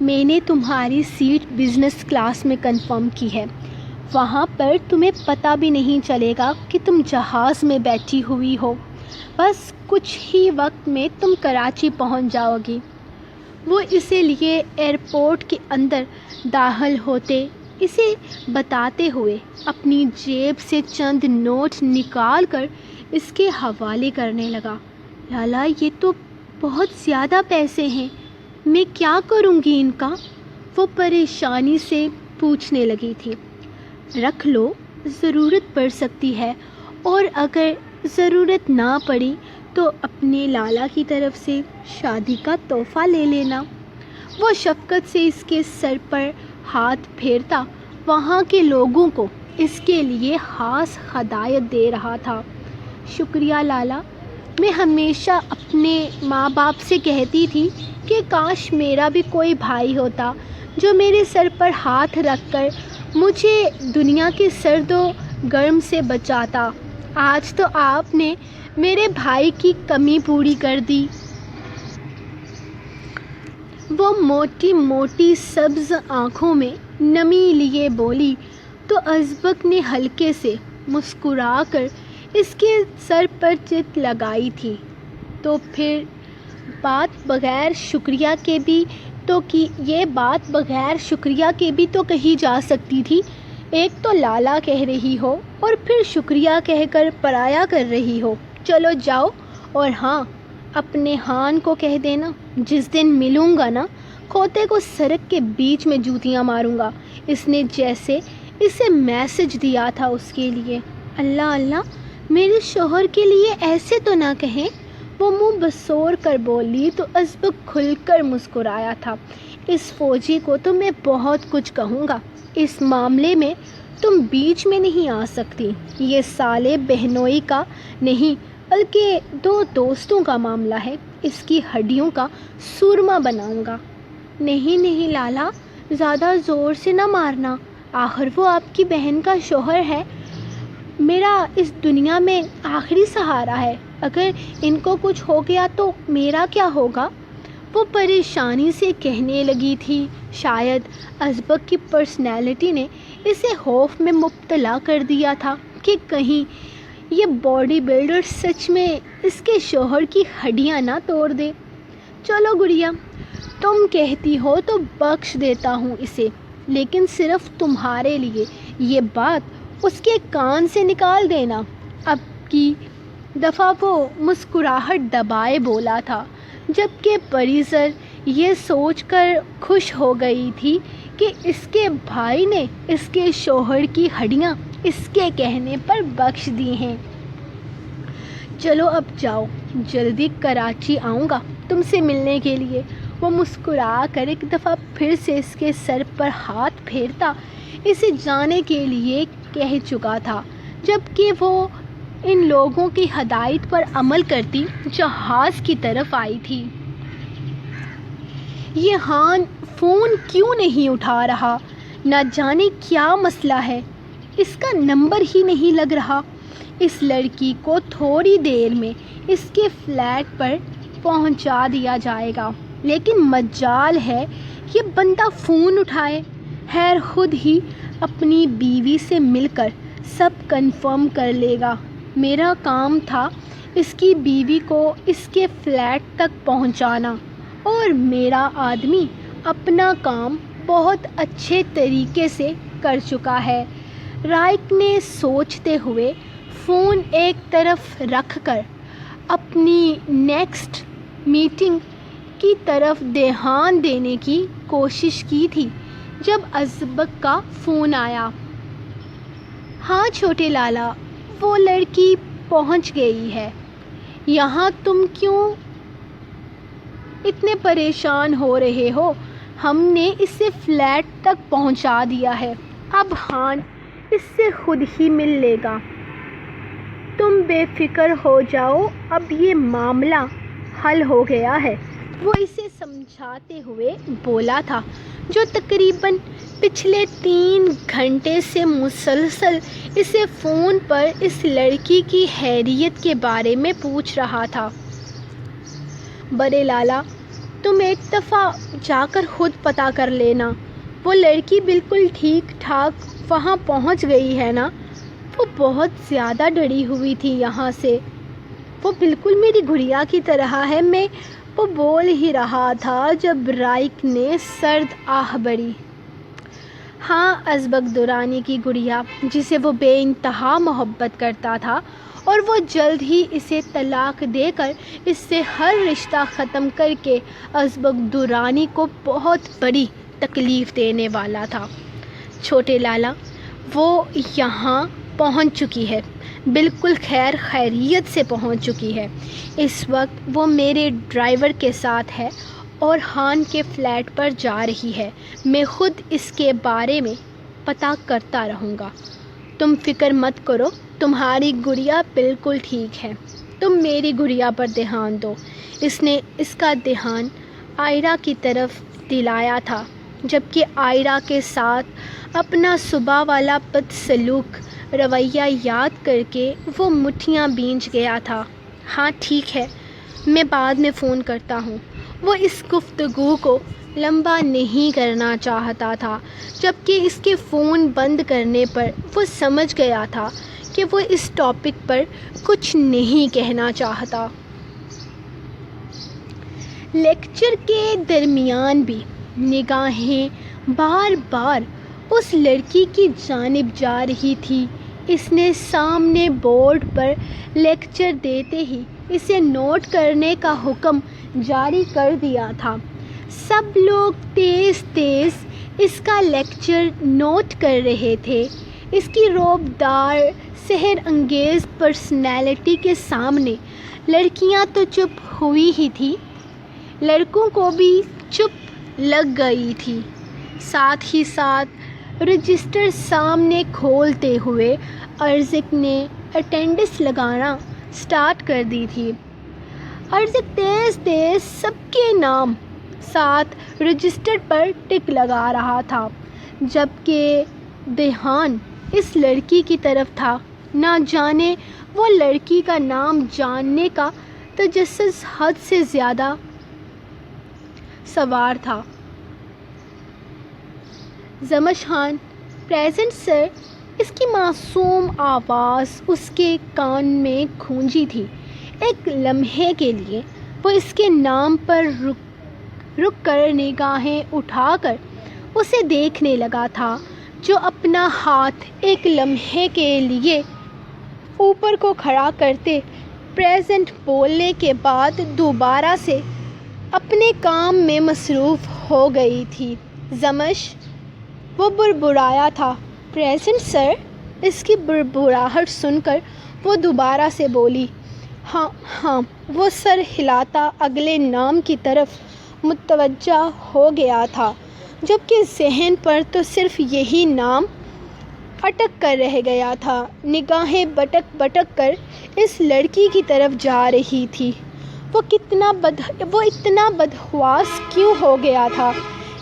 میں نے تمہاری سیٹ بزنس کلاس میں کنفرم کی ہے، وہاں پر تمہیں پتہ بھی نہیں چلے گا کہ تم جہاز میں بیٹھی ہوئی ہو، بس کچھ ہی وقت میں تم کراچی پہنچ جاؤ گی۔ وہ اسے لیے ایئرپورٹ کے اندر داخل ہوتے اسے بتاتے ہوئے اپنی جیب سے چند نوٹ نکال کر اس کے حوالے کرنے لگا۔ لالا، یہ تو بہت زیادہ پیسے ہیں، میں کیا کروں گی ان کا؟ وہ پریشانی سے پوچھنے لگی تھی۔ رکھ لو، ضرورت پڑ سکتی ہے، اور اگر ضرورت نہ پڑی تو اپنے لالا کی طرف سے شادی کا تحفہ لے لینا۔ وہ شفقت سے اس کے سر پر ہاتھ پھیرتا وہاں کے لوگوں کو اس کے لیے خاص ہدایت دے رہا تھا۔ شکریہ لالا، میں ہمیشہ اپنے ماں باپ سے کہتی تھی کہ کاش میرا بھی کوئی بھائی ہوتا جو میرے سر پر ہاتھ رکھ کر مجھے دنیا کے سرد و گرم سے بچاتا۔ آج تو آپ نے میرے بھائی کی کمی پوری کر دی۔ وہ موٹی موٹی سبز آنکھوں میں نمی لیے بولی تو ازبک نے ہلکے سے مسکرا کر اس کے سر پر چت لگائی تھی۔ تو پھر بات بغیر شکریہ کے بھی تو کہی جا سکتی تھی۔ ایک تو لالا کہہ رہی ہو اور پھر شکریہ کہہ کر پرایا کر رہی ہو۔ چلو جاؤ، اور ہاں، اپنے ہان کو کہہ دینا جس دن ملوں گا نا، کھوتے کو سڑک کے بیچ میں جوتیاں ماروں گا۔ اس نے جیسے اسے میسج دیا تھا اس کے لیے۔ اللہ اللہ، میرے شوہر کے لیے ایسے تو نہ کہیں۔ وہ منہ بسور کر بولی تو ازبک کھل کر مسکرایا تھا۔ اس فوجی کو تو میں بہت کچھ کہوں گا، اس معاملے میں تم بیچ میں نہیں آ سکتی۔ یہ سالے بہنوئی کا نہیں بلکہ دو دوستوں کا معاملہ ہے، اس کی ہڈیوں کا سورما بناؤں گا۔ نہیں لالا، زیادہ زور سے نہ مارنا، آخر وہ آپ کی بہن کا شوہر ہے، میرا اس دنیا میں آخری سہارا ہے، اگر ان کو کچھ ہو گیا تو میرا کیا ہوگا؟ وہ پریشانی سے کہنے لگی تھی۔ شاید ازبک کی پرسنالٹی نے اسے خوف میں مبتلا کر دیا تھا کہ کہیں یہ باڈی بلڈر سچ میں اس کے شوہر کی ہڈیاں نہ توڑ دے۔ چلو گڑیا، تم کہتی ہو تو بخش دیتا ہوں اسے، لیکن صرف تمہارے لیے یہ بات اس کے کان سے نکال دینا۔ اب کی دفعہ وہ مسکراہٹ دبائے بولا تھا، جبکہ پریزر یہ سوچ کر خوش ہو گئی تھی کہ اس کے بھائی نے اس کے شوہر کی ہڈیاں اس کے کہنے پر بخش دی ہیں۔ چلو اب جاؤ، جلدی کراچی آؤں گا تم سے ملنے کے لیے۔ وہ مسکرا کر ایک دفعہ پھر سے اس کے سر پر ہاتھ پھیرتا اسے جانے کے لیے کہہ چکا تھا، جبکہ وہ ان لوگوں کی ہدایت پر عمل کرتی جہاز کی طرف آئی تھی۔ یہ ہان فون کیوں نہیں اٹھا رہا؟ نہ جانے کیا مسئلہ ہے، اس کا نمبر ہی نہیں لگ رہا۔ اس لڑکی کو تھوڑی دیر میں اس کے فلیٹ پر پہنچا دیا جائے گا، لیکن مجال ہے یہ بندہ فون اٹھائے۔ خیر، خود ہی اپنی بیوی سے مل کر سب کنفرم کر لے گا۔ میرا کام تھا اس کی بیوی کو اس کے فلیٹ تک پہنچانا، اور میرا آدمی اپنا کام بہت اچھے طریقے سے کر چکا ہے۔ رائٹ نے سوچتے ہوئے فون ایک طرف رکھ کر اپنی نیکسٹ میٹنگ کی طرف دھیان دینے کی کوشش کی تھی جب ازبک کا فون آیا۔ ہاں چھوٹے لالا، وہ لڑکی پہنچ گئی ہے یہاں، تم کیوں اتنے پریشان ہو رہے ہو؟ ہم نے اسے فلیٹ تک پہنچا دیا ہے، اب ہان اس سے خود ہی مل لے گا۔ تم بے فکر ہو جاؤ، اب یہ معاملہ حل ہو گیا ہے، وہ اسے سمجھاتے ہوئے بولا تھا، جو تقریباً پچھلے 3 گھنٹے سے مسلسل اسے فون پر اس لڑکی کی خیریت کے بارے میں پوچھ رہا تھا۔ بڑے لالا، تم ایک دفعہ جا کر خود پتہ کر لینا۔ وہ لڑکی بالکل ٹھیک ٹھاک وہاں پہنچ گئی ہے نا؟ وہ بہت زیادہ ڈری ہوئی تھی یہاں سے۔ وہ بالکل میری گڑیا کی طرح ہے۔ میں وہ بول ہی رہا تھا جب رائک نے سرد آہ بھری۔ ہاں، ازبک درانی کی گڑیا، جسے وہ بے انتہا محبت کرتا تھا، اور وہ جلد ہی اسے طلاق دے کر اس سے ہر رشتہ ختم کر کے ازبک درانی کو بہت بڑی تکلیف دینے والا تھا۔ چھوٹے لالا، وہ یہاں پہنچ چکی ہے، بالکل خیر خیریت سے پہنچ چکی ہے۔ اس وقت وہ میرے ڈرائیور کے ساتھ ہے اور ہان کے فلیٹ پر جا رہی ہے۔ میں خود اس کے بارے میں پتہ کرتا رہوں گا۔ تم فکر مت کرو، تمہاری گڑیا بالکل ٹھیک ہے۔ تم میری گڑیا پر دھیان دو۔ اس نے اس کا دھیان آئرا کی طرف دلایا تھا، جبکہ آئرا کے ساتھ اپنا صبح والا بد سلوک رویہ یاد کر کے وہ مٹھیاں بھیج گیا تھا۔ ہاں ٹھیک ہے، میں بعد میں فون کرتا ہوں۔ وہ اس گفتگو کو لمبا نہیں کرنا چاہتا تھا، جبکہ اس کے فون بند کرنے پر وہ سمجھ گیا تھا کہ وہ اس ٹاپک پر کچھ نہیں کہنا چاہتا۔ لیکچر کے درمیان بھی نگاہیں بار بار اس لڑکی کی جانب جا رہی تھی۔ اس نے سامنے بورڈ پر لیکچر دیتے ہی اسے نوٹ کرنے کا حکم جاری کر دیا تھا۔ سب لوگ تیز تیز اس کا لیکچر نوٹ کر رہے تھے۔ اس کی رعب دار سحر انگیز پرسنالٹی کے سامنے لڑکیاں تو چپ ہوئی ہی تھیں، لڑکوں کو بھی چپ لگ گئی تھی۔ ساتھ ہی ساتھ رجسٹر سامنے کھولتے ہوئے ارزق نے اٹینڈنس لگانا سٹارٹ کر دی تھی۔ ارزق تیز تیز سب کے نام ساتھ رجسٹر پر ٹک لگا رہا تھا، جبکہ دھیان اس لڑکی کی طرف تھا۔ نہ جانے وہ لڑکی کا نام جاننے کا تجسس حد سے زیادہ سوار تھا۔ زمش خان، پریزنٹ سر۔ اس کی معصوم آواز اس کے کان میں گونجی تھی۔ ایک لمحے کے لیے وہ اس کے نام پر رک کر نگاہیں اٹھا کر اسے دیکھنے لگا تھا، جو اپنا ہاتھ ایک لمحے کے لیے اوپر کو کھڑا کرتے پریزنٹ بولنے کے بعد دوبارہ سے اپنے کام میں مصروف ہو گئی تھی۔ زمش، وہ بربرایا تھا۔ پریزنٹ سر۔ اس کی بربراہٹ سن کر وہ دوبارہ سے بولی۔ ہاں، وہ سر ہلاتا اگلے نام کی طرف متوجہ ہو گیا تھا، جبکہ ذہن پر تو صرف یہی نام اٹک کر رہ گیا تھا۔ نگاہیں بٹک بٹک کر اس لڑکی کی طرف جا رہی تھی۔ وہ اتنا بدحواس کیوں ہو گیا تھا؟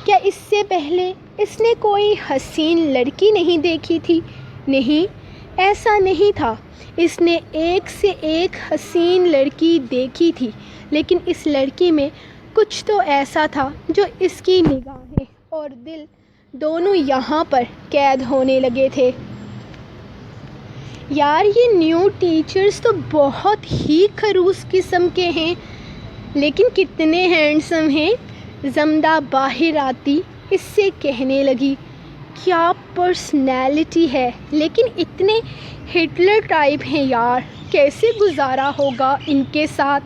کیا اس سے پہلے اس نے کوئی حسین لڑکی نہیں دیکھی تھی؟ نہیں، ایسا نہیں تھا۔ اس نے ایک سے ایک حسین لڑکی دیکھی تھی، لیکن اس لڑکی میں کچھ تو ایسا تھا جو اس کی نگاہیں اور دل دونوں یہاں پر قید ہونے لگے تھے۔ یار، یہ نیو ٹیچرز تو بہت ہی خروس قسم کے ہیں، لیکن کتنے ہینڈسم ہیں۔ زمدہ باہر آتی اس سے کہنے لگی۔ کیا پرسنالٹی ہے، لیکن اتنے ہٹلر ٹائپ ہیں یار، کیسے گزارا ہوگا ان کے ساتھ؟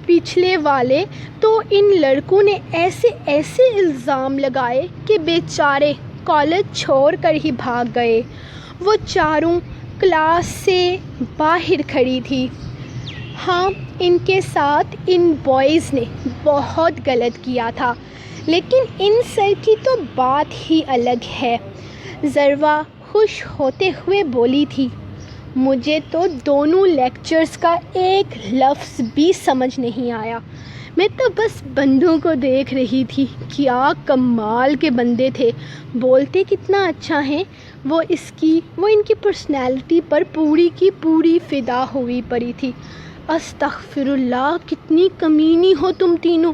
پچھلے والے تو ان لڑکوں نے ایسے الزام لگائے کہ بیچارے کالج چھوڑ کر ہی بھاگ گئے۔ وہ چاروں کلاس سے باہر کھڑی تھی۔ ہاں، ان کے ساتھ ان بوائز نے بہت غلط کیا تھا، لیکن ان سر کی تو بات ہی الگ ہے۔ ذروہ خوش ہوتے ہوئے بولی تھی۔ مجھے تو دونوں لیکچرز کا ایک لفظ بھی سمجھ نہیں آیا۔ میں تو بس بندوں کو دیکھ رہی تھی۔ کیا کمال کے بندے تھے، بولتے کتنا اچھا ہیں۔ وہ ان کی پرسنالٹی پر پوری کی پوری فدا ہوئی پڑی تھی۔ استغفر اللہ، کتنی کمینی ہو تم تینوں،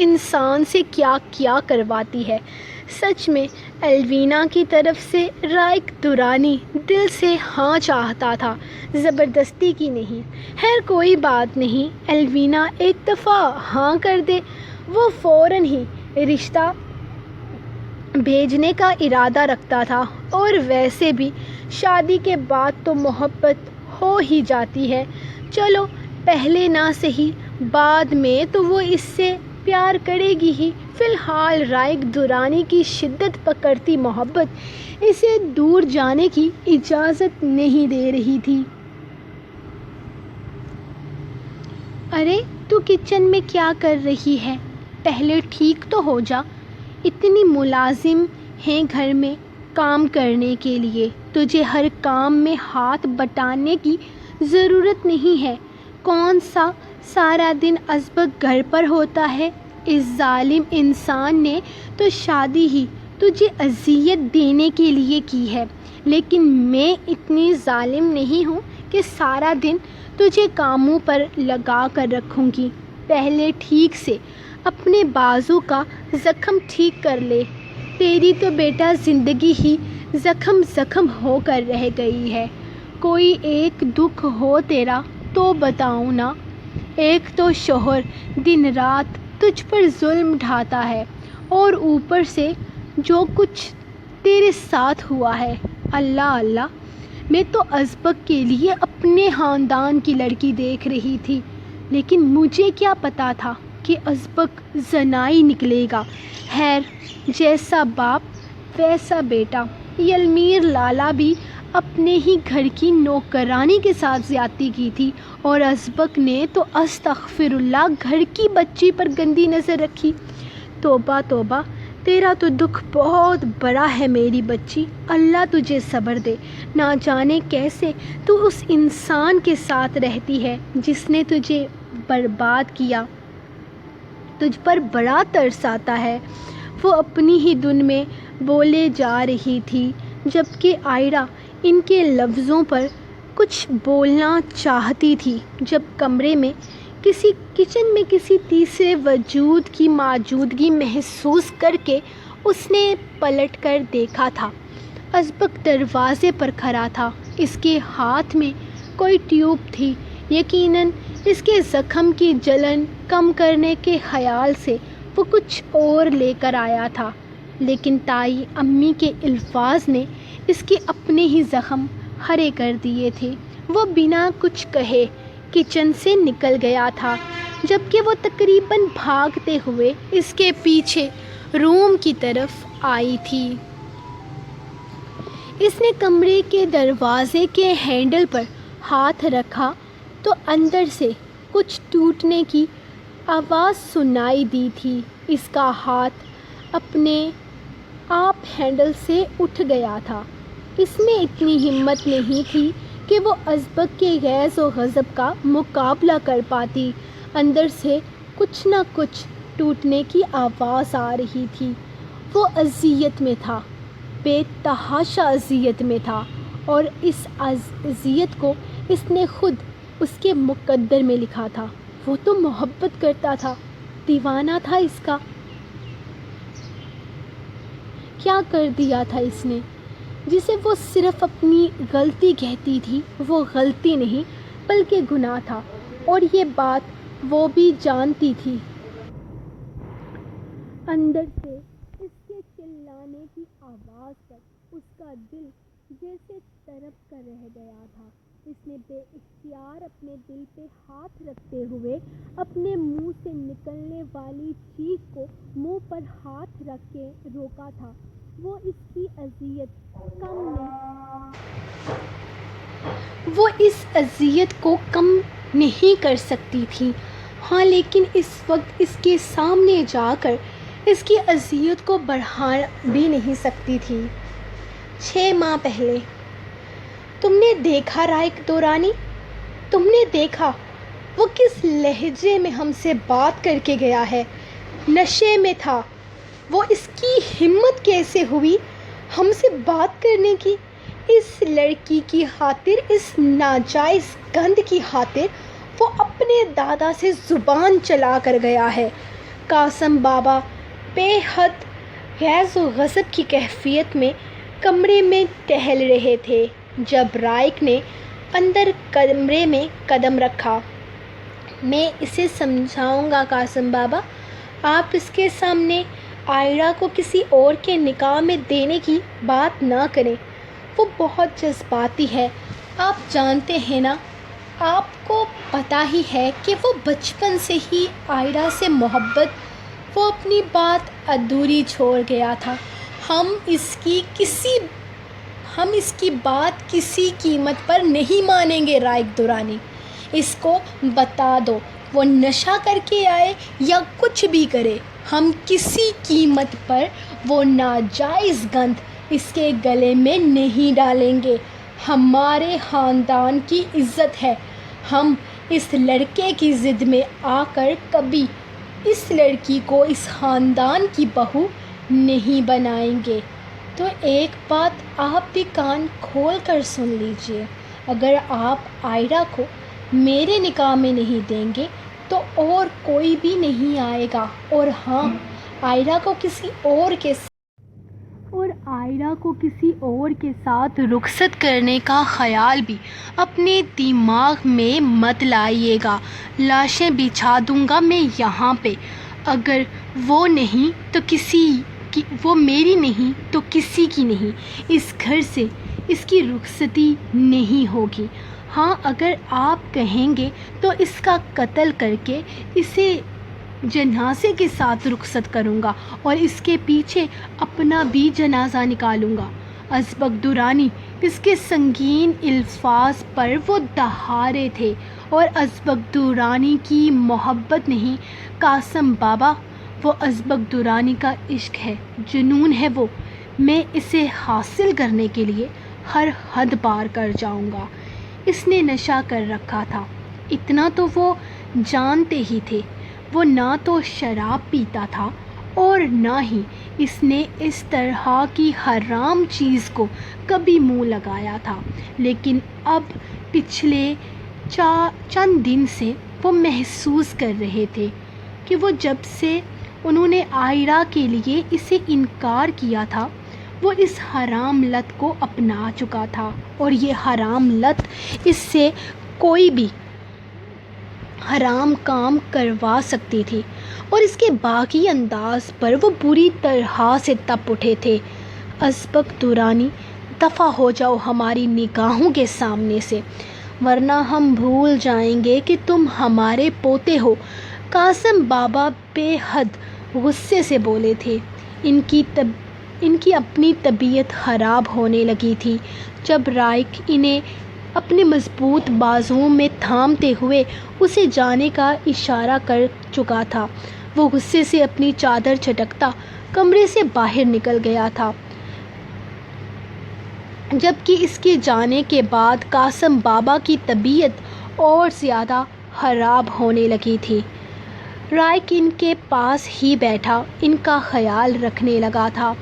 انسان سے کیا کیا کرواتی ہے۔ سچ میں الوینا کی طرف سے رائق دورانی دل سے ہاں چاہتا تھا، زبردستی کی نہیں۔ خیر کوئی بات نہیں، الوینا ایک دفعہ ہاں کر دے، وہ فوراً ہی رشتہ بھیجنے کا ارادہ رکھتا تھا، اور ویسے بھی شادی کے بعد تو محبت ہو ہی جاتی ہے۔ چلو پہلے نہ سہی، بعد میں تو وہ اس سے پیار کرے گی ہی۔ فی الحال رائق دورانی کی شدت پکڑتی محبت اسے دور جانے کی اجازت نہیں دے رہی تھی۔ ارے تو کچن میں کیا کر رہی ہے؟ پہلے ٹھیک تو ہو جا۔ اتنی ملازم ہیں گھر میں کام کرنے کے لیے، تجھے ہر کام میں ہاتھ بٹانے کی ضرورت نہیں ہے۔ کون سا سارا دن ازبک گھر پر ہوتا ہے؟ اس ظالم انسان نے تو شادی ہی تجھے اذیت دینے کے لیے کی ہے، لیکن میں اتنی ظالم نہیں ہوں کہ سارا دن تجھے کاموں پر لگا کر رکھوں گی۔ پہلے ٹھیک سے اپنے بازو کا زخم ٹھیک کر لے، تیری تو بیٹا زندگی ہی زخم ہو کر رہ گئی ہے۔ کوئی ایک دکھ ہو تیرا تو بتاؤں نا۔ ایک تو شوہر دن رات تجھ پر ظلم ڈھاتا ہے، اور اوپر سے جو کچھ تیرے ساتھ ہوا ہے۔ اللہ اللہ، میں تو ازبک کے لیے اپنے خاندان کی لڑکی دیکھ رہی تھی، لیکن مجھے کیا پتا تھا کہ ازبک زنائی نکلے گا۔ خیر، جیسا باپ ویسا بیٹا۔ یلمیر لالا بھی اپنے ہی گھر کی نوکرانی کے ساتھ زیادتی کی تھی، اور ازبک نے تو استغفر اللہ گھر کی بچی پر گندی نظر رکھی۔ توبہ توبہ، تیرا تو دکھ بہت بڑا ہے میری بچی، اللہ تجھے صبر دے۔ نہ جانے کیسے تو اس انسان کے ساتھ رہتی ہے جس نے تجھے برباد کیا۔ تجھ پر بڑا ترس آتا ہے۔ وہ اپنی ہی دھن میں بولے جا رہی تھی، جبکہ آئرہ ان کے لفظوں پر کچھ بولنا چاہتی تھی، جب کمرے میں کچن میں کسی تیسرے وجود کی موجودگی محسوس کر کے اس نے پلٹ کر دیکھا تھا۔ ازبک دروازے پر کھڑا تھا، اس کے ہاتھ میں کوئی ٹیوب تھی۔ یقیناً اس کے زخم کی جلن کم کرنے کے خیال سے وہ کچھ اور لے کر آیا تھا، لیکن تائی امی کے الفاظ نے اس کے اپنے ہی زخم ہرے کر دیے تھے۔ وہ بنا کچھ کہے کچن سے نکل گیا تھا، جبکہ وہ تقریباً بھاگتے ہوئے اس کے پیچھے روم کی طرف آئی تھی۔ اس نے کمرے کے دروازے کے ہینڈل پر ہاتھ رکھا تو اندر سے کچھ ٹوٹنے کی آواز سنائی دی تھی۔ اس کا ہاتھ اپنے آپ ہینڈل سے اٹھ گیا تھا۔ اس میں اتنی ہمت نہیں تھی کہ وہ ازبک کے غیظ و غضب کا مقابلہ کر پاتی۔ اندر سے کچھ نہ کچھ ٹوٹنے کی آواز آ رہی تھی۔ وہ اذیت میں تھا، بے تحاشا اذیت میں تھا، اور اس اذیت کو اس نے خود اس کے مقدر میں لکھا تھا۔ وہ تو محبت کرتا تھا، دیوانہ تھا اس کا۔ کیا کر دیا تھا اس نے؟ جسے وہ صرف اپنی غلطی کہتی تھی، وہ غلطی نہیں بلکہ گناہ تھا، اور یہ بات وہ بھی جانتی تھی۔ اندر سے اس کے چلانے کی آواز پر اس کا دل جیسے تڑپ کر رہ گیا تھا۔ اس نے بے اختیار اپنے دل پہ ہاتھ رکھتے ہوئے اپنے منہ سے نکلنے والی چیخ کو منہ پر ہاتھ رکھ کے روکا تھا۔ وہ اس اذیت کو کم نہیں کر سکتی تھی، ہاں، لیکن اس وقت اس کے سامنے جا کر اس کی اذیت کو بڑھا بھی نہیں سکتی تھی۔ 6 ماہ پہلے تم نے دیکھا رائق دورانی، تم نے دیکھا وہ کس لہجے میں ہم سے بات کر کے گیا ہے؟ نشے میں تھا وہ، اس کی ہمت کیسے ہوئی ہم سے بات کرنے کی؟ اس لڑکی کی خاطر، اس ناجائز گند کی خاطر وہ اپنے دادا سے زبان چلا کر گیا ہے۔ قاسم بابا بے حد غیظ و غضب کی کیفیت میں کمرے میں ٹہل رہے تھے جب رائک نے اندر کمرے میں قدم رکھا۔ میں اسے سمجھاؤں گا قاسم بابا، آپ اس کے سامنے آئرہ کو کسی اور کے نکاح میں دینے کی بات نہ کریں، وہ بہت جذباتی ہے، آپ جانتے ہیں نا، آپ کو پتہ ہی ہے کہ وہ بچپن سے ہی آئرہ سے محبت، وہ اپنی بات ادھوری چھوڑ گیا تھا۔ ہم اس کی بات کسی قیمت پر نہیں مانیں گے رائک دورانی، اس کو بتا دو وہ نشہ کر کے آئے یا کچھ بھی کرے، ہم کسی قیمت پر وہ ناجائز گند اس کے گلے میں نہیں ڈالیں گے۔ ہمارے خاندان کی عزت ہے، ہم اس لڑکے کی ضد میں آ کر کبھی اس لڑکی کو اس خاندان کی بہو نہیں بنائیں گے۔ تو ایک بات آپ بھی کان کھول کر سن لیجئے، اگر آپ آئرہ کو میرے نکاح میں نہیں دیں گے تو اور کوئی بھی نہیں آئے گا، اور ہاں، آئرہ کو کسی اور کے ساتھ رخصت کرنے کا خیال بھی اپنے دماغ میں مت لائیے گا۔ لاشیں بچھا دوں گا میں یہاں پہ، اگر وہ میری نہیں تو کسی کی نہیں، اس گھر سے اس کی رخصتی نہیں ہوگی۔ ہاں، اگر آپ کہیں گے تو اس کا قتل کر کے اسے جنازے کے ساتھ رخصت کروں گا اور اس کے پیچھے اپنا بھی جنازہ نکالوں گا۔ ازبک درانی، اس کے سنگین الفاظ پر وہ دہارے تھے، اور ازبک درانی کی محبت نہیں قاسم بابا، وہ ازبک درانی کا عشق ہے، جنون ہے وہ، میں اسے حاصل کرنے کے لیے ہر حد پار کر جاؤں گا۔ اس نے نشہ کر رکھا تھا، اتنا تو وہ جانتے ہی تھے، وہ نہ تو شراب پیتا تھا اور نہ ہی اس نے اس طرح کی حرام چیز کو کبھی منہ لگایا تھا، لیکن اب پچھلے چند دن سے وہ محسوس کر رہے تھے کہ وہ جب سے انہوں نے آئرہ کے لیے اسے انکار کیا تھا، وہ اس حرام لت کو اپنا چکا تھا، اور یہ حرام لت اس سے کوئی بھی حرام کام کروا سکتی تھی، اور اس کے باقی انداز پر وہ بری طرح سے تپ اٹھے تھے۔ ازبک درانی، دفع ہو جاؤ ہماری نگاہوں کے سامنے سے، ورنہ ہم بھول جائیں گے کہ تم ہمارے پوتے ہو۔ قاسم بابا بے حد غصے سے بولے تھے، ان کی اپنی طبیعت خراب ہونے لگی تھی جب رائک انہیں اپنے مضبوط بازوؤں میں تھامتے ہوئے اسے جانے کا اشارہ کر چکا تھا۔ وہ غصے سے اپنی چادر جھٹکتا کمرے سے باہر نکل گیا تھا، جبکہ اس کے جانے کے بعد قاسم بابا کی طبیعت اور زیادہ خراب ہونے لگی تھی۔ رائک ان کے پاس ہی بیٹھا ان کا خیال رکھنے لگا تھا۔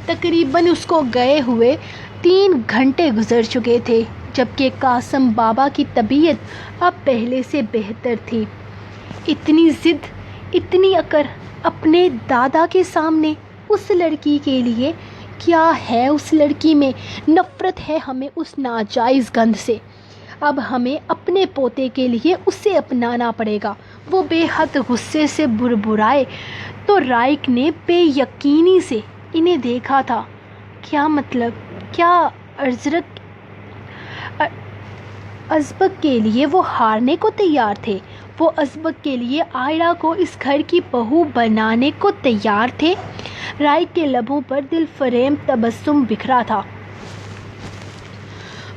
تقریباً اس کو گئے ہوئے 3 گھنٹے گزر چکے تھے، جبکہ قاسم بابا کی طبیعت اب پہلے سے بہتر تھی۔ اتنی ضد، اتنی اکڑ اپنے دادا کے سامنے، اس لڑکی کے لیے کیا ہے؟ اس لڑکی میں نفرت ہے ہمیں اس ناجائز گند سے، اب ہمیں اپنے پوتے کے لیے اسے اپنانا پڑے گا۔ وہ بے حد غصے سے بربرائے تو رائک نے بے یقینی سے انہیں دیکھا تھا۔ کیا مطلب؟ کیا ازبک کے لیے وہ ہارنے کو تیار تھے؟ وہ ازبک کے لیے آئرہ کو اس گھر کی بہو بنانے کو تیار تھے؟ رائک کے لبوں پر دل فریب تبسم بکھرا تھا۔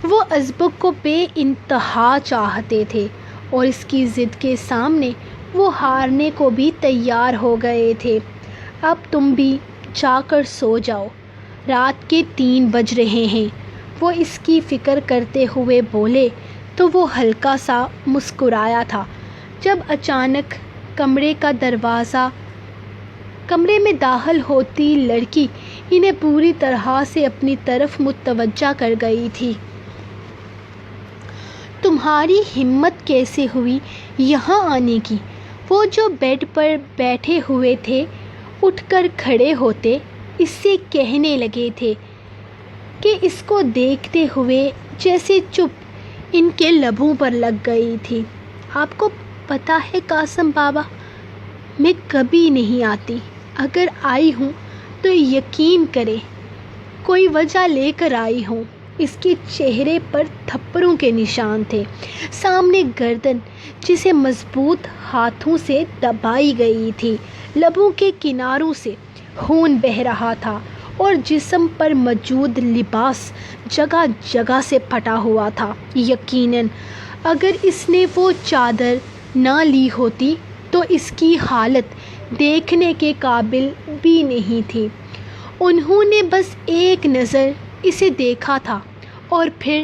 وہ ازبک کو بے انتہا چاہتے تھے، اور اس کی ضد کے سامنے وہ ہارنے کو بھی تیار ہو گئے تھے۔ اب تم بھی جا کر سو جاؤ، رات کے 3 بج رہے ہیں، وہ اس کی فکر کرتے ہوئے بولے تو وہ ہلکا سا مسکرایا تھا جب اچانک کمرے میں داخل ہوتی لڑکی انہیں پوری طرح سے اپنی طرف متوجہ کر گئی تھی۔ تمہاری ہمت کیسے ہوئی یہاں آنے کی؟ وہ جو بیڈ پر بیٹھے ہوئے تھے اٹھ کر کھڑے ہوتے اس سے کہنے لگے تھے کہ اس کو دیکھتے ہوئے جیسے چپ ان کے لبوں پر لگ گئی تھی۔ آپ کو پتہ ہے قاسم بابا، میں کبھی نہیں آتی، اگر آئی ہوں تو یقین کرے کوئی وجہ لے کر آئی ہوں۔ اس کے چہرے پر تھپڑوں کے نشان تھے، سامنے گردن جسے مضبوط ہاتھوں سے دبائی گئی تھی، لبوں کے کناروں سے خون بہہ رہا تھا اور جسم پر موجود لباس جگہ جگہ سے پھٹا ہوا تھا۔ یقیناً اگر اس نے وہ چادر نہ لی ہوتی تو اس کی حالت دیکھنے کے قابل بھی نہیں تھی۔ انہوں نے بس ایک نظر اسے دیکھا تھا اور پھر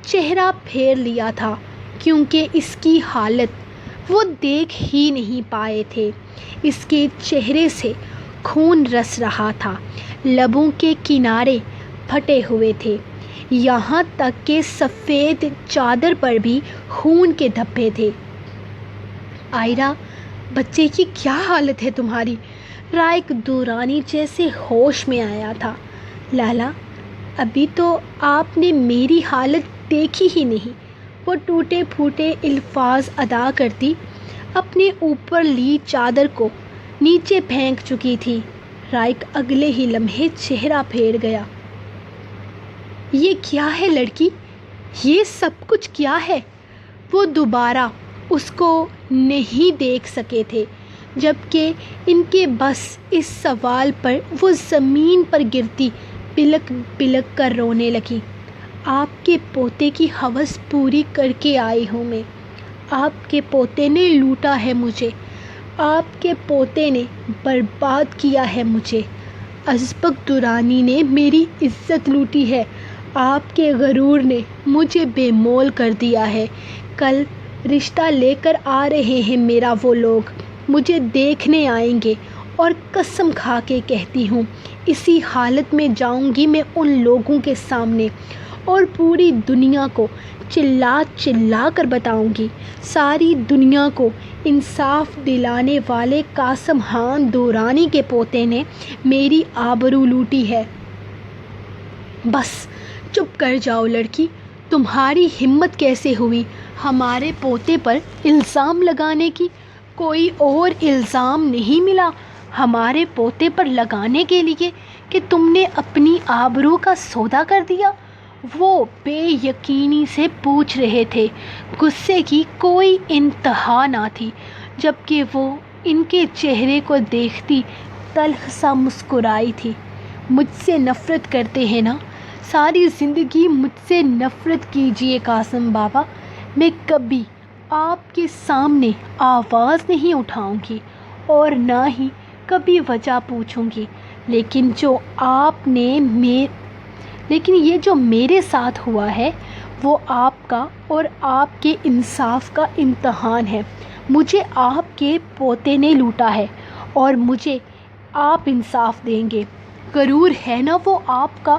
چہرہ پھیر لیا تھا، کیونکہ اس کی حالت وہ دیکھ ہی نہیں پائے تھے۔ اس کے چہرے سے خون رس رہا تھا، لبوں کے کنارے پھٹے ہوئے تھے، یہاں تک کہ سفید چادر پر بھی خون کے دھبے تھے۔ آئرہ، بچے کی کیا حالت ہے تمہاری؟ رائق دورانی جیسے ہوش میں آیا تھا۔ لالا، ابھی تو آپ نے میری حالت دیکھی ہی نہیں، وہ ٹوٹے پھوٹے الفاظ ادا کرتی اپنے اوپر لی چادر کو نیچے پھینک چکی تھی۔ رائق اگلے ہی لمحے چہرہ پھیر گیا۔ یہ کیا ہے لڑکی؟ یہ سب کچھ کیا ہے؟ وہ دوبارہ اس کو نہیں دیکھ سکے تھے، جبکہ ان کے بس اس سوال پر وہ زمین پر گرتی بلک بلک کر رونے لگی۔ آپ کے پوتے کی ہوس پوری کر کے آئی ہوں میں۔ آپ کے پوتے نے لوٹا ہے مجھے، آپ کے پوتے نے برباد کیا ہے مجھے۔ ازبک دورانی نے میری عزت لوٹی ہے، آپ کے غرور نے مجھے بے مول کر دیا ہے۔ کل رشتہ لے کر آ رہے ہیں میرا وہ لوگ، مجھے دیکھنے آئیں گے، اور قسم کھا کے کہتی ہوں اسی حالت میں جاؤں گی میں ان لوگوں کے سامنے اور پوری دنیا کو چلا چلا کر بتاؤں گی، ساری دنیا کو انصاف دلانے والے قاسم خان دورانی کے پوتے نے میری آبرو لوٹی ہے۔ بس چپ کر جاؤ لڑکی، تمہاری ہمت کیسے ہوئی ہمارے پوتے پر الزام لگانے کی؟ کوئی اور الزام نہیں ملا ہمارے پوتے پر لگانے کے لیے کہ تم نے اپنی آبرو کا سودا کر دیا؟ وہ بے یقینی سے پوچھ رہے تھے، غصے کی کوئی انتہا نہ تھی، جبکہ وہ ان کے چہرے کو دیکھتی تلخ سا مسکرائی تھی۔ مجھ سے نفرت کرتے ہیں نا؟ ساری زندگی مجھ سے نفرت کیجئے قاسم بابا، میں کبھی آپ کے سامنے آواز نہیں اٹھاؤں گی اور نہ ہی کبھی وجہ پوچھوں گی، لیکن یہ جو میرے ساتھ ہوا ہے وہ آپ کا اور آپ کے انصاف کا امتحان ہے۔ مجھے آپ کے پوتے نے لوٹا ہے اور مجھے آپ انصاف دیں گے۔ غرور ہے نا وہ آپ کا؟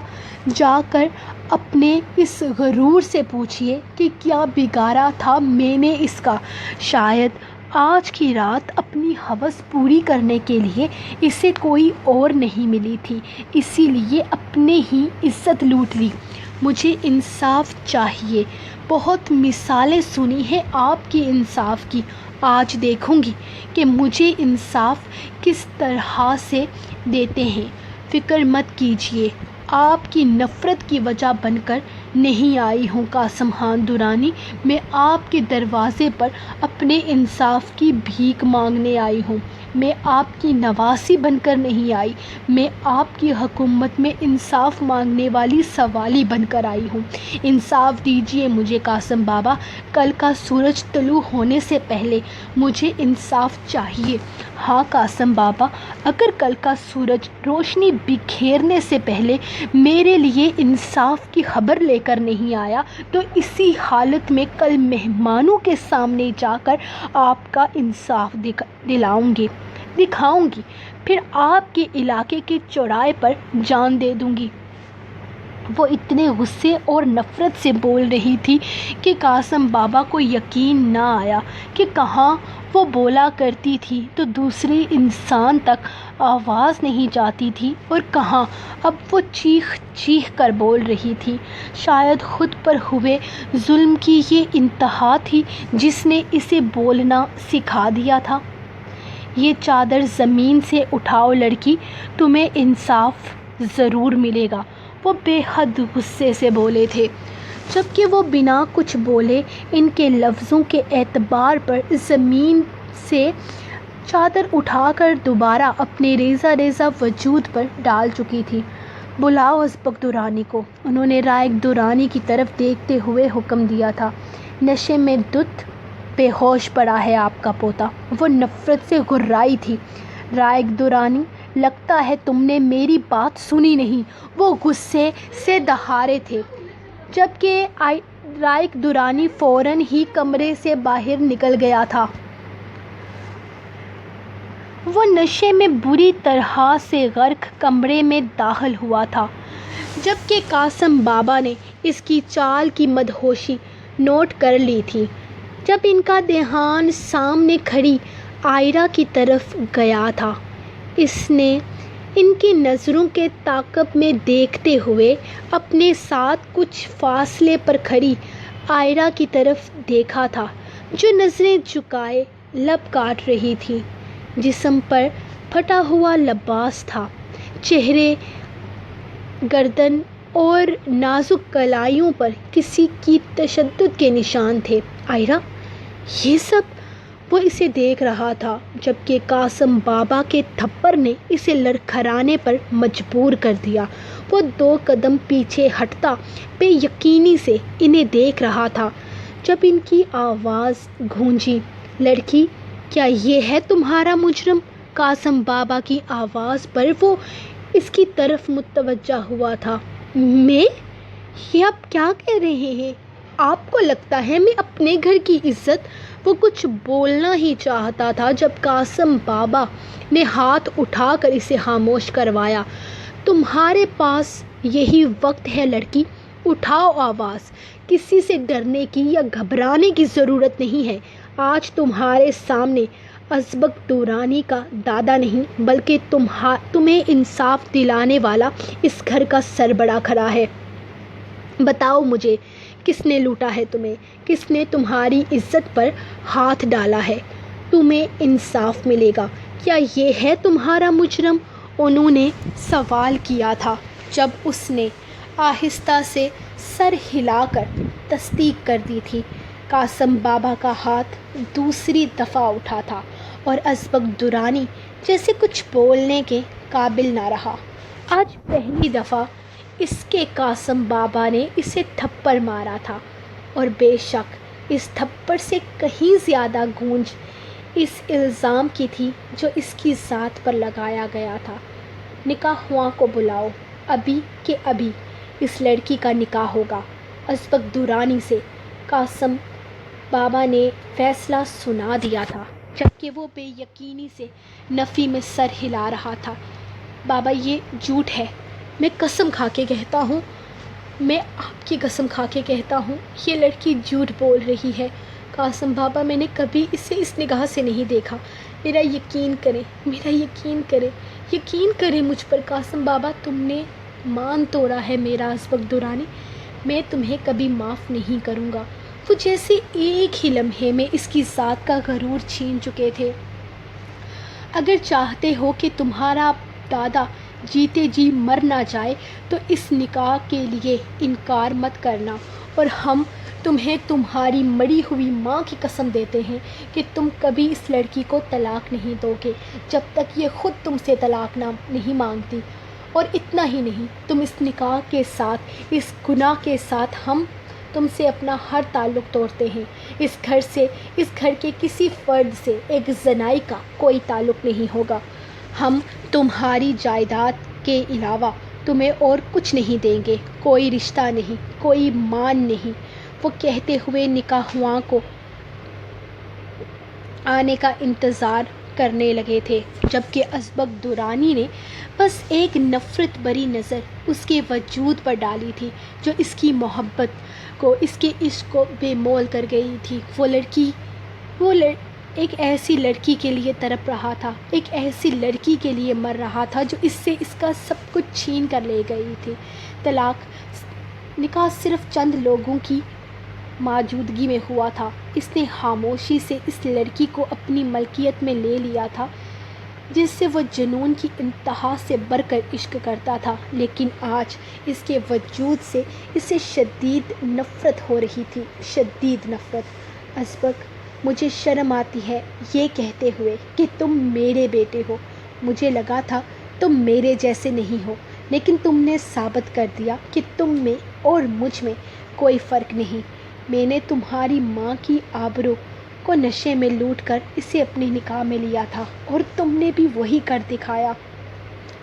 جا کر اپنے اس غرور سے پوچھئے کہ کیا بگاڑا تھا میں نے اس کا۔ شاید آج کی رات اپنی ہوس پوری کرنے کے لیے اسے کوئی اور نہیں ملی تھی، اسی لیے اپنے ہی عزت لوٹ لی۔ مجھے انصاف چاہیے، بہت مثالیں سنی ہیں آپ کی انصاف کی، آج دیکھوں گی کہ مجھے انصاف کس طرح سے دیتے ہیں۔ فکر مت کیجیے، آپ کی نفرت کی وجہ بن کر نہیں آئی ہوں قاسم خان دورانی، میں آپ کے دروازے پر اپنے انصاف کی بھیک مانگنے آئی ہوں، میں آپ کی نواسی بن کر نہیں آئی، میں آپ کی حکومت میں انصاف مانگنے والی سوالی بن کر آئی ہوں۔ انصاف دیجیے مجھے قاسم بابا، کل کا سورج طلوع ہونے سے پہلے مجھے انصاف چاہیے۔ ہاں قاسم بابا، اگر کل کا سورج روشنی بکھیرنے سے پہلے میرے لیے انصاف کی خبر لے کر نہیں آیا تو اسی حالت میں کل مہمانوں کے سامنے جا کر آپ کا انصاف دکھاؤں گی، پھر آپ کے علاقے کے چوراہے پر جان دے دوں گی۔ وہ اتنے غصے اور نفرت سے بول رہی تھی کہ قاسم بابا کو یقین نہ آیا کہ کہاں وہ بولا کرتی تھی تو دوسرے انسان تک آواز نہیں جاتی تھی اور کہاں اب وہ چیخ چیخ کر بول رہی تھی۔ شاید خود پر ہوئے ظلم کی یہ انتہا تھی جس نے اسے بولنا سکھا دیا تھا۔ یہ چادر زمین سے اٹھاؤ لڑکی، تمہیں انصاف ضرور ملے گا، وہ بے حد غصے سے بولے تھے، جبکہ وہ بنا کچھ بولے ان کے لفظوں کے اعتبار پر زمین سے چادر اٹھا کر دوبارہ اپنے ریزہ ریزہ وجود پر ڈال چکی تھی۔ بلاؤ ازبک درانی کو، انہوں نے رائق درانی کی طرف دیکھتے ہوئے حکم دیا تھا۔ نشے میں دھت بے ہوش پڑا ہے آپ کا پوتا، وہ نفرت سے غرائی تھی۔ رائق درانی، لگتا ہے تم نے میری بات سنی نہیں، وہ غصے سے دہارے تھے، جبکہ رائق درانی فوراً ہی کمرے سے باہر نکل گیا تھا۔ وہ نشے میں بری طرح سے غرق کمرے میں داخل ہوا تھا، جبکہ قاسم بابا نے اس کی چال کی مدہوشی نوٹ کر لی تھی۔ جب ان کا دھیان سامنے کھڑی عائرہ کی طرف گیا تھا، اس نے ان کی نظروں کے تعاقب میں دیکھتے ہوئے اپنے ساتھ کچھ فاصلے پر کھڑی عائرہ کی طرف دیکھا تھا، جو نظریں جھکائے لب کاٹ رہی تھی۔ جسم پر پھٹا ہوا لباس تھا، چہرے، گردن اور نازک کلائیوں پر کسی کی تشدد کے نشان تھے۔ عائرہ، یہ سب؟ وہ اسے دیکھ رہا تھا، جبکہ قاسم بابا کے تھپڑ نے اسے لڑکھڑانے پر مجبور کر دیا۔ وہ 2 قدم پیچھے ہٹتا بے یقینی سے انہیں دیکھ رہا تھا، جب ان کی آواز گونجی، لڑکی، کیا یہ ہے تمہارا مجرم؟ قاسم بابا کی آواز پر وہ اس کی طرف متوجہ ہوا تھا۔ میں؟ یہ آپ کیا کہہ رہے ہیں؟ آپ کو لگتا ہے میں اپنے گھر کی عزت؟ وہ کچھ بولنا ہی چاہتا تھا جب قاسم بابا نے ہاتھ اٹھا کر اسے خاموش کروایا۔ تمہارے پاس یہی وقت ہے لڑکی، اٹھاؤ آواز، کسی سے ڈرنے کی یا گھبرانے کی ضرورت نہیں ہے۔ آج تمہارے سامنے ازبک درانی کا دادا نہیں بلکہ تمہیں انصاف دلانے والا اس گھر کا سربراہ کھڑا ہے۔ بتاؤ مجھے، کس نے لوٹا ہے تمہیں؟ کس نے تمہاری عزت پر ہاتھ ڈالا ہے؟ تمہیں انصاف ملے گا۔ کیا یہ ہے تمہارا مجرم؟ انہوں نے سوال کیا تھا جب اس نے آہستہ سے سر ہلا کر تصدیق کر دی تھی۔ قاسم بابا کا ہاتھ دوسری دفعہ اٹھا تھا اور ازبک درانی جیسے کچھ بولنے کے قابل نہ رہا۔ آج پہلی دفعہ اس کے قاسم بابا نے اسے تھپڑ مارا تھا، اور بے شک اس تھپڑ سے کہیں زیادہ گونج اس الزام کی تھی جو اس کی ذات پر لگایا گیا تھا۔ نکاح خواں کو بلاؤ، ابھی کہ ابھی اس لڑکی کا نکاح ہوگا ازبک درانی سے، قاسم بابا نے فیصلہ سنا دیا تھا، جبکہ وہ بے یقینی سے نفی میں سر ہلا رہا تھا۔ بابا، یہ جھوٹ ہے، میں قسم کھا کے کہتا ہوں، میں آپ کی قسم کھا کے کہتا ہوں، یہ لڑکی جھوٹ بول رہی ہے۔ قاسم بابا، میں نے کبھی اسے اس نگاہ سے نہیں دیکھا، میرا یقین کریں، میرا یقین کریں، یقین کریں مجھ پر۔ قاسم بابا، تم نے مان توڑا ہے میرا ازبک درانی، میں تمہیں کبھی معاف نہیں کروں گا۔ وہ جیسے ایک ہی لمحے میں اس کی ذات کا غرور چھین چکے تھے۔ اگر چاہتے ہو کہ تمہارا دادا جیتے جی مر نہ جائے تو اس نکاح کے لیے انکار مت کرنا، اور ہم تمہیں تمہاری مری ہوئی ماں کی قسم دیتے ہیں کہ تم کبھی اس لڑکی کو طلاق نہیں دو گے جب تک یہ خود تم سے طلاق نہیں مانگتی۔ اور اتنا ہی نہیں، تم اس نکاح کے ساتھ، اس گناہ کے ساتھ ہم تم سے اپنا ہر تعلق توڑتے ہیں۔ اس گھر سے، اس گھر کے کسی فرد سے ایک زنائی کا کوئی تعلق نہیں ہوگا۔ ہم تمہاری جائیداد کے علاوہ تمہیں اور کچھ نہیں دیں گے، کوئی رشتہ نہیں، کوئی مان نہیں۔ وہ کہتے ہوئے نکاح خواں کو آنے کا انتظار کرنے لگے تھے، جبکہ ازبک درانی نے بس ایک نفرت بری نظر اس کے وجود پر ڈالی تھی جو اس کی محبت کو، اس کے عشق کو بے مول کر گئی تھی۔ ایک ایسی لڑکی کے لیے تڑپ رہا تھا، ایک ایسی لڑکی کے لیے مر رہا تھا جو اس سے اس کا سب کچھ چھین کر لے گئی تھی۔ نکاح صرف چند لوگوں کی موجودگی میں ہوا تھا۔ اس نے خاموشی سے اس لڑکی کو اپنی ملکیت میں لے لیا تھا جس سے وہ جنون کی انتہا سے بڑھ کر عشق کرتا تھا، لیکن آج اس کے وجود سے اسے شدید نفرت ہو رہی تھی، شدید نفرت۔ ازبک، مجھے شرم آتی ہے یہ کہتے ہوئے کہ تم میرے بیٹے ہو۔ مجھے لگا تھا تم میرے جیسے نہیں ہو، لیکن تم نے ثابت کر دیا کہ تم میں اور مجھ میں کوئی فرق نہیں۔ میں نے تمہاری ماں کی آبرو کو نشے میں لوٹ کر اسے اپنے نکاح میں لیا تھا، اور تم نے بھی وہی کر دکھایا۔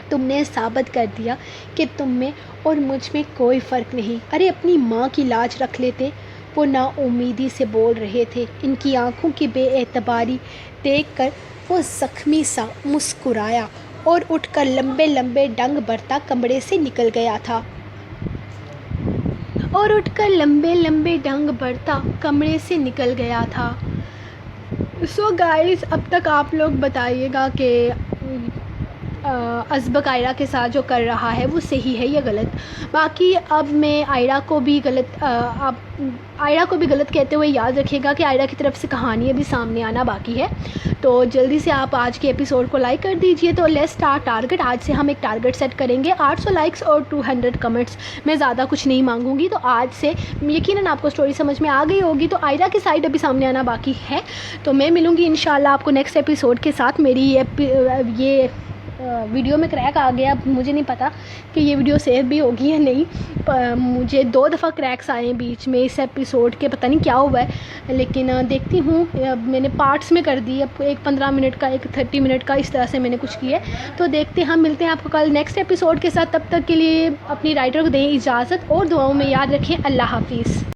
تم نے ثابت کر دیا کہ تم میں اور مجھ میں کوئی فرق نہیں۔ ارے اپنی ماں کی لاج رکھ لیتے۔ وہ نا امیدی سے بول رہے تھے۔ ان کی آنکھوں کی بے اعتباری دیکھ کر وہ زخمی سا مسکرایا اور اٹھ کر لمبے لمبے ڈنگ بھرتا کمرے سے نکل گیا تھا۔ سو گائز، اب تک آپ لوگ بتائیے گا کہ ازبک آئرہ کے ساتھ جو کر رہا ہے وہ صحیح ہے یا غلط۔ باقی اب میں آئرہ کو بھی غلط کہتے ہوئے یاد رکھیے گا کہ آئرہ کی طرف سے کہانی ابھی سامنے آنا باقی ہے، تو جلدی سے آپ آج کے ایپیسوڈ کو لائک کر دیجئے۔ تو لیٹس اسٹارٹ ٹارگٹ۔ آج سے ہم ایک ٹارگٹ سیٹ کریں گے، 800 لائکس اور 200 کمنٹس۔ میں زیادہ کچھ نہیں مانگوں گی، تو آج سے یقیناً آپ کو سٹوری سمجھ میں آ گئی ہوگی۔ تو آئرہ کی سائڈ ابھی سامنے آنا باقی ہے، تو میں ملوں گی انشاءاللہ آپ کو نیکسٹ ایپیسوڈ کے ساتھ۔ میری یہ ویڈیو میں کریک آ گیا، مجھے نہیں پتا کہ یہ ویڈیو سیو بھی ہوگی یا نہیں۔ مجھے 2 دفعہ کریکس آئے ہیں بیچ میں اس ایپیسوڈ کے، پتہ نہیں کیا ہوا ہے، لیکن دیکھتی ہوں۔ میں نے پارٹس میں کر دی، اب ایک 15 منٹ کا، ایک 30 منٹ کا، اس طرح سے میں نے کچھ کیا ہے۔ تو دیکھتے ہیں، ہم ملتے ہیں آپ کو کل نیکسٹ ایپیسوڈ کے ساتھ۔ تب تک کے لیے اپنی رائٹر کو دیں اجازت، اور دعاؤں میں یاد رکھیں۔ اللہ حافظ۔